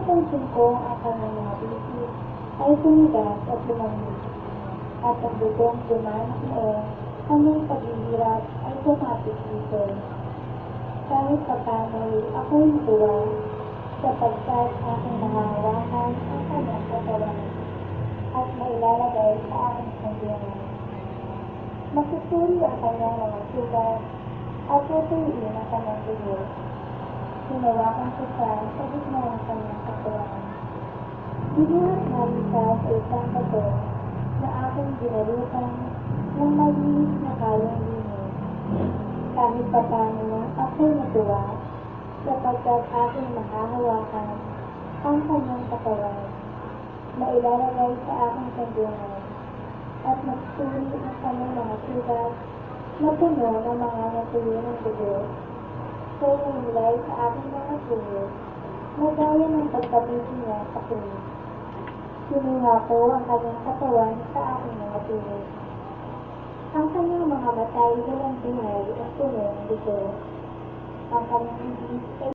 napansin ko ang kanyang mga bibig ay tumigas at lumamig, at ang dugong dumanak noong kanyang paghihirap ay tumapit dito. Kahit papano'y ako'y natuwa, sapagkat aking nahahawakan ang kanyang katawan at mailalagay sa aking sandiyan. Masusuri ang kanyang mga sugat at tutuloyin ang kanyang dugo. Hinawakan ko siya sa gitna ng kanyang katawan. Binuhat namin siya sa isang bato na aking binalutan ng malinis na kayang linis. Kahit papano ako'y natuwa, sapagkat aking mahahawakan ang kanyang katawan, mailalagay sa aking sandiyan, at masusuri ang kanyang mga sugat na puno ng mga natuyo ng dugo. So, nilay sa aking mga sugat na gaya ng pagkabitin niya sa krus. Kinuha ko ang kanyang katawan sa aking mga tuwid. Ang kanyang mga mata ay walang buhay at puno ng dugo. Ang kanyang ibig ay